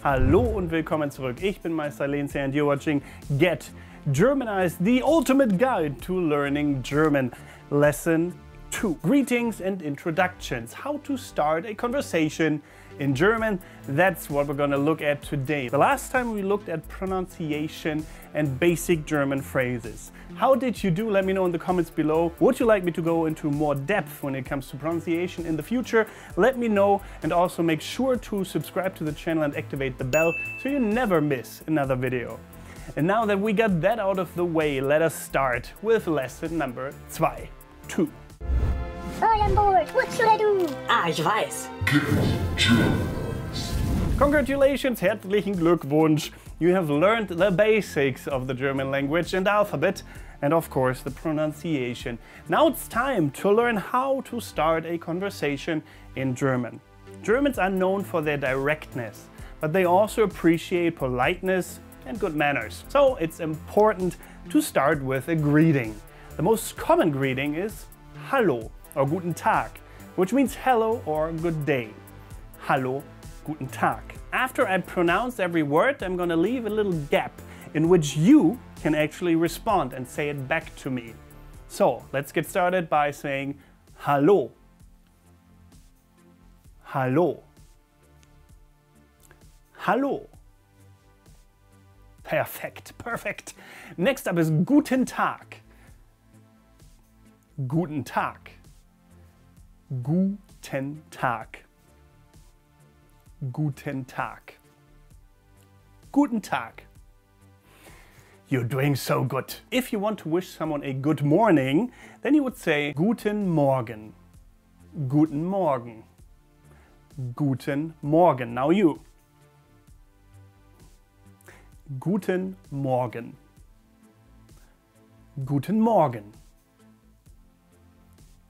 Hallo und willkommen zurück. Ich bin Meister Lenze and you're watching Get Germanized, the ultimate guide to learning German. Lesson 2. Greetings and introductions. How to start a conversation in German. That's what we're going to look at today. The last time we looked at pronunciation and basic German phrases. How did you do? Let me know in the comments below. Would you like me to go into more depth when it comes to pronunciation in the future? Let me know, and also make sure to subscribe to the channel and activate the bell so you never miss another video. And now that we got that out of the way, let us start with lesson number 2. I am bored. What should I do? Ich weiß. Get Germanized. Congratulations, herzlichen Glückwunsch. You have learned the basics of the German language and alphabet, and of course the pronunciation. Now it's time to learn how to start a conversation in German. Germans are known for their directness, but they also appreciate politeness and good manners. So it's important to start with a greeting. The most common greeting is Hallo or Guten Tag, which means hello or good day. Hallo, Guten Tag. After I pronounce every word, I'm going to leave a little gap in which you can actually respond and say it back to me. So let's get started by saying Hallo. Hallo. Hallo. Perfect. Next up is Guten Tag. Guten Tag. Guten Tag. Guten Tag. Guten Tag. You're doing so good. If you want to wish someone a good morning, then you would say Guten Morgen. Guten Morgen. Guten Morgen. Now you. Guten Morgen. Guten Morgen.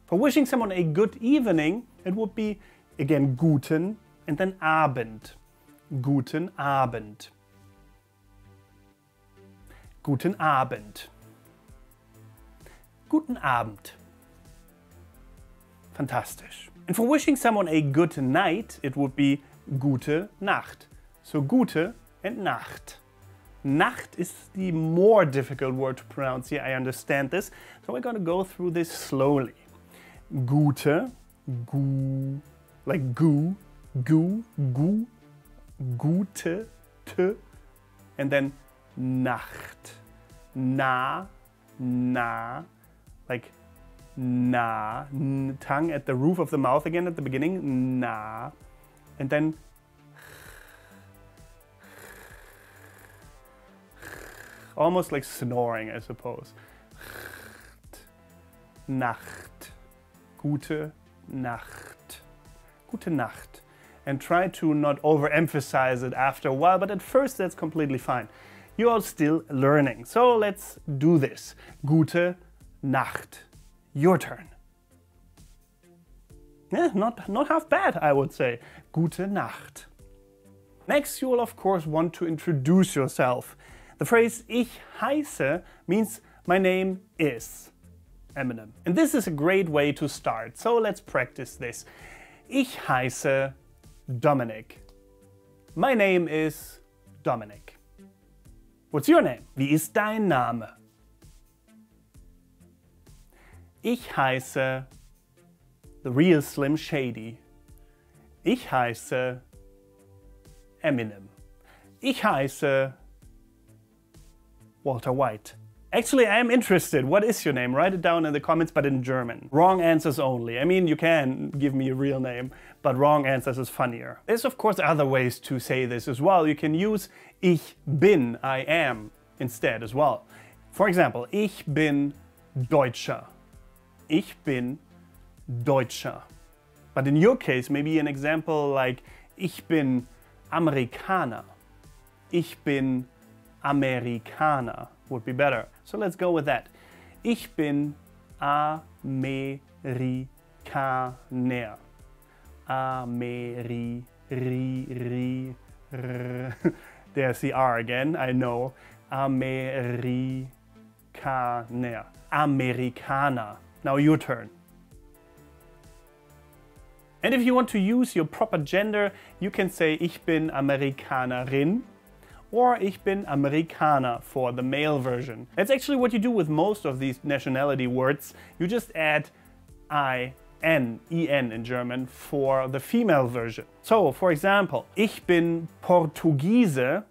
For wishing someone a good evening, it would be again Guten and then Abend. Guten Abend. Guten Abend. Guten Abend. Fantastisch. And for wishing someone a good night, it would be Gute Nacht. So Gute and Nacht. Nacht is the more difficult word to pronounce here, I understand this. So we're going to go through this slowly. Gute, gu, like gu, gu, gu, gute, t, and then Nacht. Na, like na, tongue at the roof of the mouth again at the beginning, na, and then almost like snoring, I suppose. Nacht. Gute Nacht. Gute Nacht. And try to not overemphasize it after a while, but at first that's completely fine. You are still learning. So let's do this. Gute Nacht. Your turn. Yeah, not half bad, I would say. Gute Nacht. Next, you will of course want to introduce yourself. The phrase Ich heiße means my name is Eminem. And this is a great way to start. So let's practice this. Ich heiße Dominic. My name is Dominic. What's your name? Wie ist dein Name? Ich heiße the real Slim Shady. Ich heiße Eminem. Ich heiße Walter White. Actually, I am interested. What is your name? Write it down in the comments, but in German. Wrong answers only. I mean, you can give me a real name, but wrong answers is funnier. There's of course other ways to say this as well. You can use Ich bin, I am, instead as well. For example, Ich bin Deutscher. Ich bin Deutscher. But in your case, maybe an example like Ich bin Amerikaner. Ich bin Amerikaner would be better. So let's go with that. Ich bin Amerikaner. There's the R again, I know. Amerikaner. Amerikaner. Now your turn. And if you want to use your proper gender, you can say ich bin Amerikanerin or ich bin Amerikaner for the male version. That's actually what you do with most of these nationality words. You just add en in German for the female version. So, for example, ich bin Portugiese.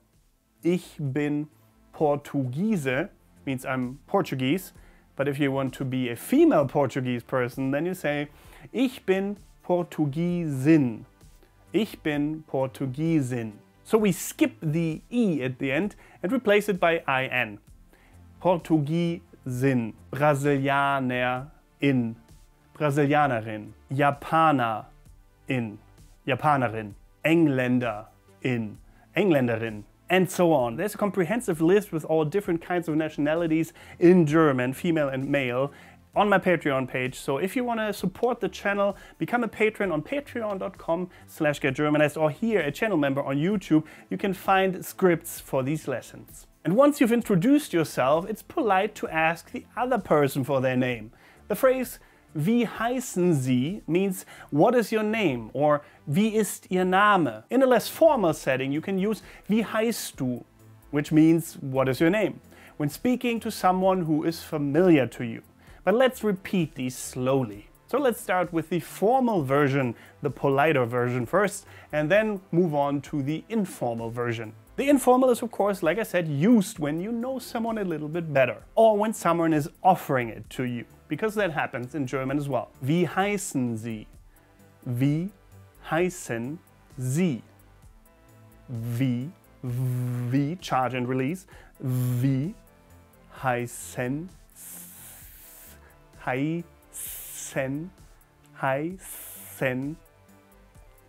Ich bin Portugiese means I'm Portuguese. But if you want to be a female Portuguese person, then you say ich bin Portugiesin. Ich bin Portugiesin. So we skip the E at the end and replace it by in. Portugiesin, Brasilianerin, Brasilianerin, Japanerin, Japanerin, Engländerin, Engländerin, and so on. There's a comprehensive list with all different kinds of nationalities in German, female and male, on my Patreon page. So if you want to support the channel, become a patron on patreon.com/getgermanized, or here a channel member on YouTube. You can find scripts for these lessons. And once you've introduced yourself, it's polite to ask the other person for their name. The phrase Wie heißen Sie means what is your name, or Wie ist Ihr Name? In a less formal setting, you can use Wie heißt du, which means what is your name, when speaking to someone who is familiar to you. But let's repeat these slowly. So let's start with the formal version, the politer version first, and then move on to the informal version. The informal is, of course, like I said, used when you know someone a little bit better, or when someone is offering it to you, because that happens in German as well. Wie heißen Sie? Wie heißen Sie? Wie, charge and release. Wie heißen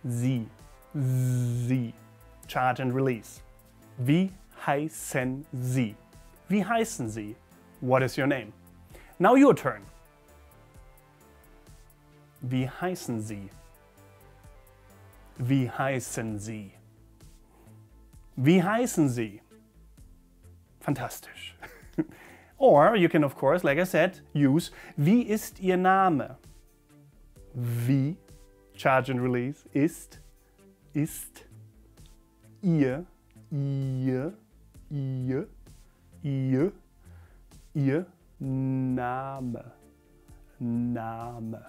Sie. Sie. Charge and release. Wie heißen Sie? Wie heißen Sie? What is your name? Now your turn. Wie heißen Sie? Wie heißen Sie? Wie heißen Sie? Fantastisch. Or you can, of course, like I said, use Wie ist Ihr Name? Wie, charge and release, ist Ihr Name. Name.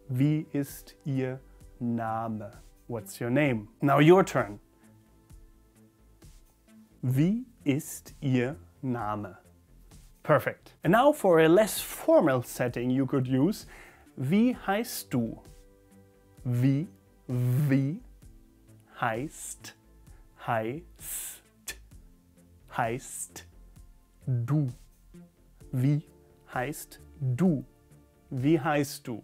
Wie ist Ihr Name? What's your name? Now your turn. Wie ist Ihr Name? Perfect. And now for a less formal setting you could use Wie heißt du? Wie heißt du? Wie heißt du? Wie heißt du?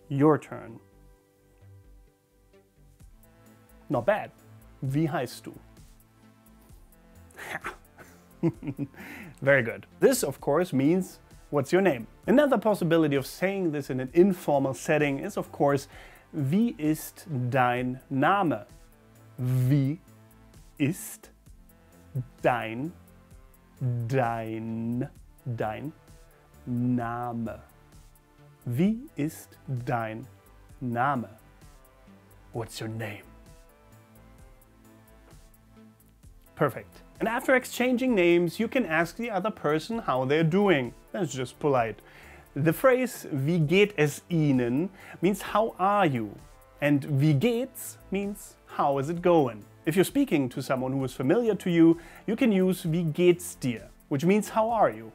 Your turn. Not bad. Wie heißt du? Very good. This, of course, means what's your name? Another possibility of saying this in an informal setting is, of course, Wie ist dein Name? Wie ist dein Name? Wie ist dein Name? What's your name? Perfect. And after exchanging names, you can ask the other person how they're doing. That's just polite. The phrase Wie geht es Ihnen means how are you? And Wie geht's means how is it going? If you're speaking to someone who is familiar to you, you can use Wie geht's dir, which means how are you?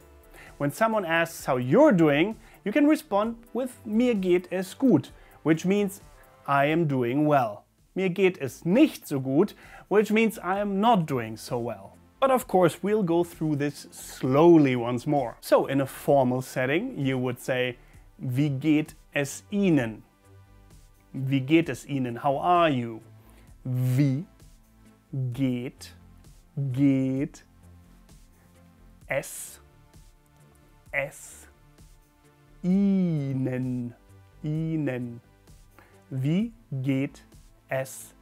When someone asks how you're doing, you can respond with Mir geht es gut, which means I am doing well. Mir geht es nicht so gut, which means I am not doing so well. But of course, we'll go through this slowly once more. So in a formal setting, you would say Wie geht es Ihnen? Wie geht es Ihnen? How are you? Wie geht es Ihnen? Wie geht es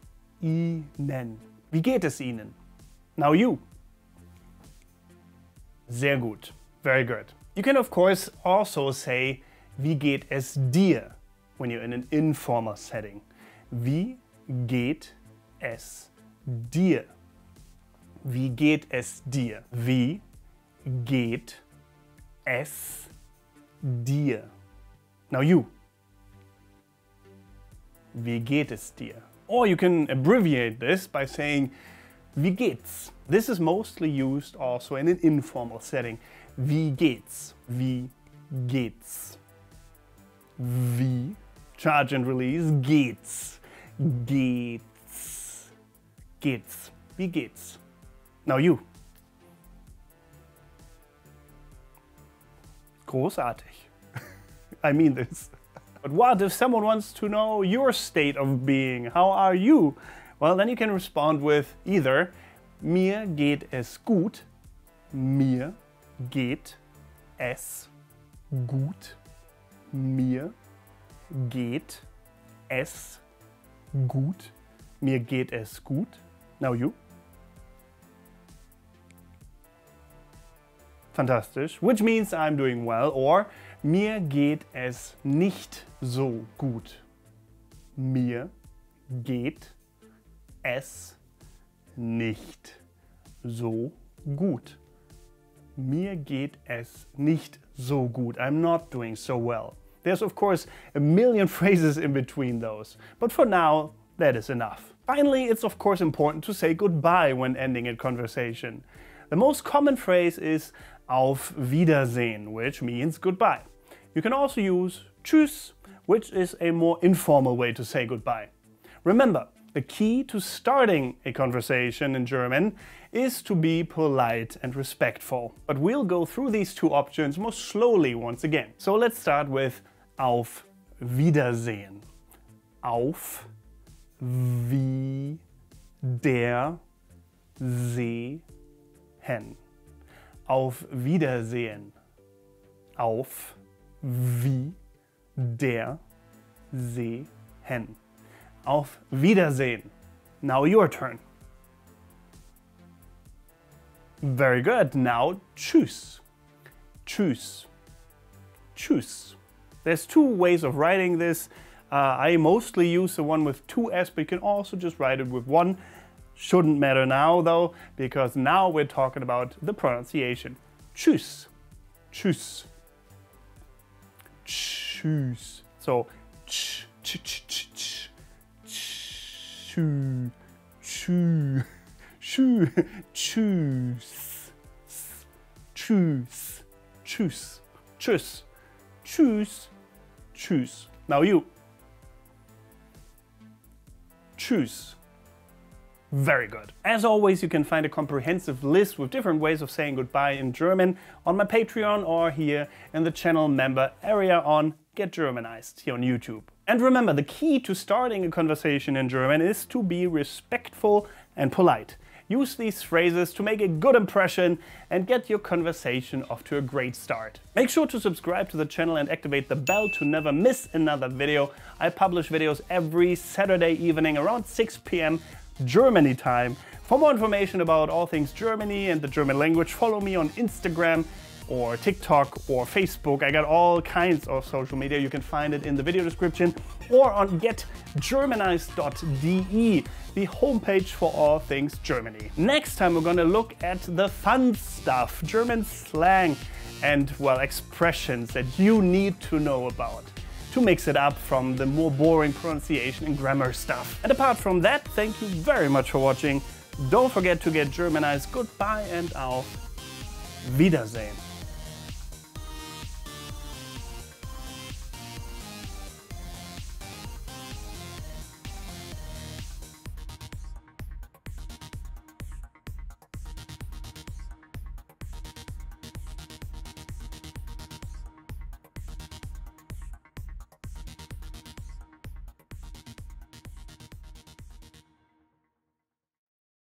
Ihnen? Wie geht es Ihnen? Now you. Sehr gut. Very good. You can, of course, also say Wie geht es dir? when you're in an informal setting. Wie geht es dir? Wie geht es dir? Wie geht es dir? Now you. Wie geht es dir? Or you can abbreviate this by saying wie geht's? This is mostly used also in an informal setting. Wie geht's? Wie geht's? Wie, charge and release, geht's? Geht's? Geht's? Wie geht's? Now you. Großartig. I mean this. But what if someone wants to know your state of being? How are you? Well, then you can respond with either mir geht es gut, mir geht es gut, mir geht es gut, mir geht es gut. Now you. Fantastisch, which means I'm doing well, or mir geht es nicht so gut. Mir geht es nicht so gut. Mir geht es nicht so gut. I'm not doing so well. There's of course a million phrases in between those, but for now that is enough. Finally, it's of course important to say goodbye when ending a conversation. The most common phrase is Auf Wiedersehen, which means goodbye. You can also use Tschüss, which is a more informal way to say goodbye. Remember, the key to starting a conversation in German is to be polite and respectful. But we'll go through these two options more slowly once again. So let's start with Auf Wiedersehen. Auf Wiedersehen. Auf Wiedersehen. Auf Wiedersehen. Auf Wiedersehen. Now your turn. Very good. Now Tschüss. Tschüss. Tschüss. There's two ways of writing this. I mostly use the one with two S, but you can also just write it with one. Shouldn't matter now though, because now we're talking about the pronunciation. Tschüss. Tschüss. Tschüss. So ch ch ch ch ch chü chü chü tschüss. Tschüss. Tschüss. Tschüss. Tschüss. Tschüss. Now you. Tschüss. Very good. As always, you can find a comprehensive list with different ways of saying goodbye in German on my Patreon or here in the channel member area on Get Germanized here on YouTube. And remember, the key to starting a conversation in German is to be respectful and polite. Use these phrases to make a good impression and get your conversation off to a great start. Make sure to subscribe to the channel and activate the bell to never miss another video. I publish videos every Saturday evening around 6 p.m. Germany time. For more information about all things Germany and the German language, follow me on Instagram or TikTok or Facebook. I got all kinds of social media. You can find it in the video description or on getgermanized.de, the homepage for all things Germany. Next time we're gonna look at the fun stuff, German slang and, well, expressions that you need to know about to mix it up from the more boring pronunciation and grammar stuff. And apart from that, thank you very much for watching. Don't forget to get Germanized. Goodbye and auf Wiedersehen.